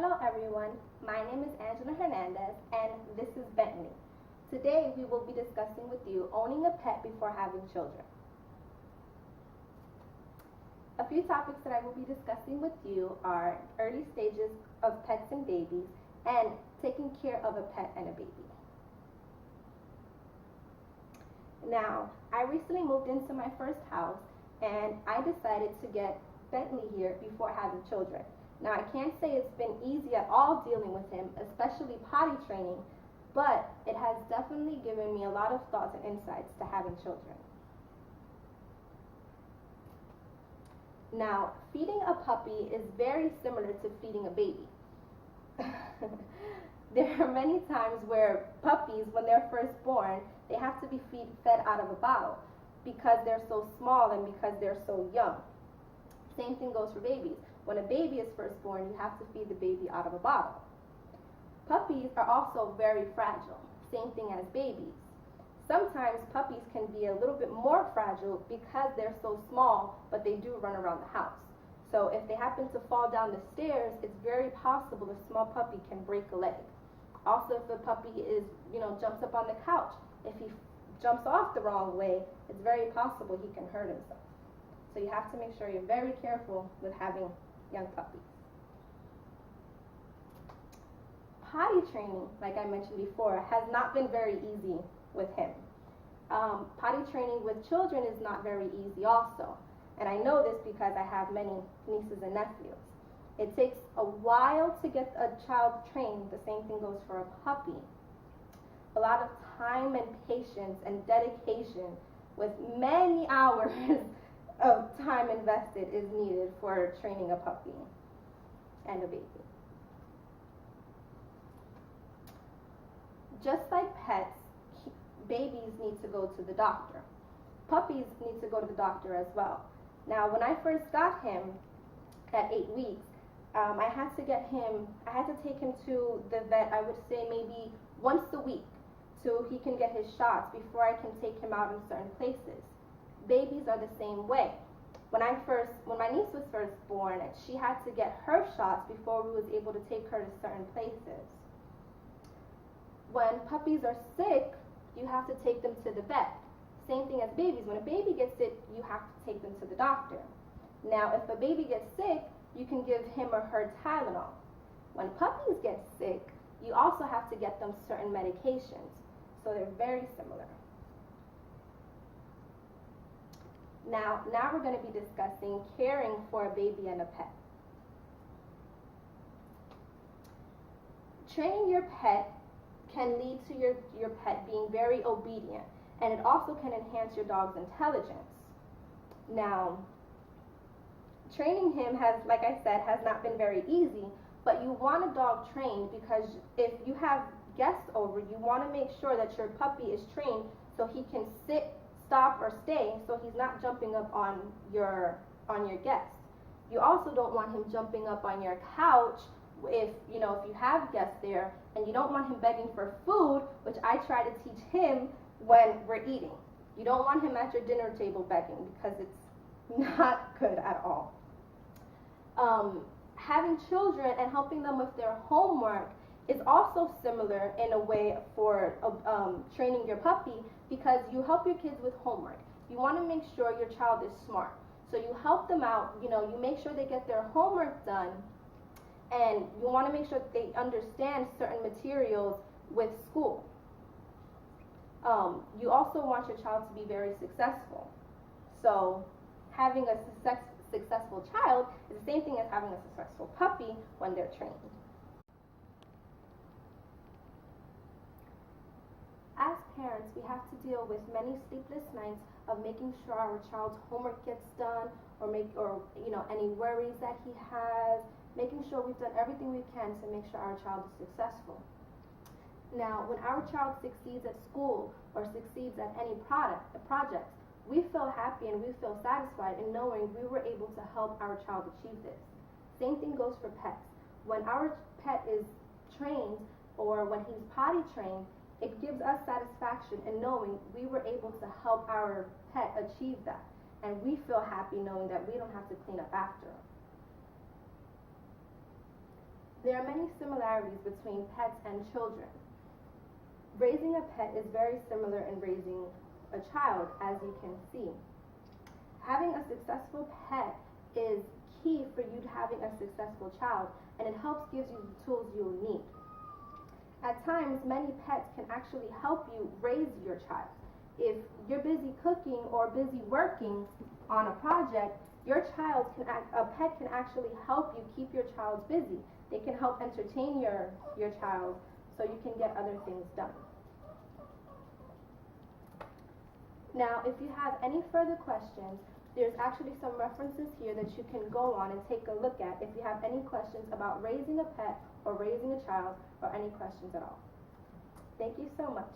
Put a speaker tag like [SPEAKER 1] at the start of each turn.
[SPEAKER 1] Hello everyone, my name is Angela Hernandez and this is Bentley. Today we will be discussing with you owning a pet before having children. A few topics that I will be discussing with you are early stages of pets and babies and taking care of a pet and a baby. Now, I recently moved into my first house and I decided to get Bentley here before having children. Now, I can't say it's been easy at all dealing with him, especially potty training, but it has definitely given me a lot of thoughts and insights to having children. Now, feeding a puppy is very similar to feeding a baby. There are many times where puppies, when they're first born, they have to be fed out of a bottle because they're so small and because they're so young. Same thing goes for babies. When a baby is first born, you have to feed the baby out of a bottle. Puppies are also very fragile, same thing as babies. Sometimes puppies can be a little bit more fragile because they're so small, but they do run around the house. So if they happen to fall down the stairs, it's very possible a small puppy can break a leg. Also, if the puppy jumps up on the couch, if he jumps off the wrong way, it's very possible he can hurt himself. So you have to make sure you're very careful with having young puppies. Potty training, like I mentioned before, has not been very easy with him. Potty training with children is not very easy also. And I know this because I have many nieces and nephews. It takes a while to get a child trained. The same thing goes for a puppy. A lot of time and patience and dedication with many hours of time invested is needed for training a puppy and a baby. Just like pets, babies need to go to the doctor. Puppies need to go to the doctor as well. Now, when I first got him at 8 weeks, I had to take him to the vet, I would say maybe once a week, so he can get his shots before I can take him out in certain places. Babies are the same way. When my niece was first born, she had to get her shots before we was able to take her to certain places. When puppies are sick, you have to take them to the vet. Same thing as babies. When a baby gets sick, you have to take them to the doctor. Now, if a baby gets sick, you can give him or her Tylenol. When puppies get sick, you also have to get them certain medications. So they're very similar. Now we're going to be discussing caring for a baby and a pet. Training your pet can lead to your pet being very obedient, and it also can enhance your dog's intelligence. Now, training him like I said, has not been very easy, but you want a dog trained because if you have guests over, you want to make sure that your puppy is trained so he can sit, stop, or stay, so he's not jumping up on your guests. You also don't want him jumping up on your couch if you have guests there, and you don't want him begging for food, which I try to teach him when we're eating. You don't want him at your dinner table begging because it's not good at all. Having children and helping them with their homework is also similar in a way for training your puppy, because you help your kids with homework. You want to make sure your child is smart. So you help them out, you make sure they get their homework done, and you want to make sure that they understand certain materials with school. You also want your child to be very successful. So having a successful child is the same thing as having a successful puppy when they're trained. As parents, we have to deal with many sleepless nights of making sure our child's homework gets done, or any worries that he has, making sure we've done everything we can to make sure our child is successful. Now, when our child succeeds at school or succeeds at any project, we feel happy and we feel satisfied in knowing we were able to help our child achieve this. Same thing goes for pets. When our pet is trained or when he's potty trained, it gives us satisfaction in knowing we were able to help our pet achieve that. And we feel happy knowing that we don't have to clean up after him. There are many similarities between pets and children. Raising a pet is very similar in raising a child, as you can see. Having a successful pet is key for you to having a successful child, and it helps gives you the tools you'll need. At times, many pets can actually help you raise your child. If you're busy cooking or busy working on a project, a pet can actually help you keep your child busy. They can help entertain your child so you can get other things done. Now, if you have any further questions, there's actually some references here that you can go on and take a look at if you have any questions about raising a pet or raising a child or any questions at all. Thank you so much.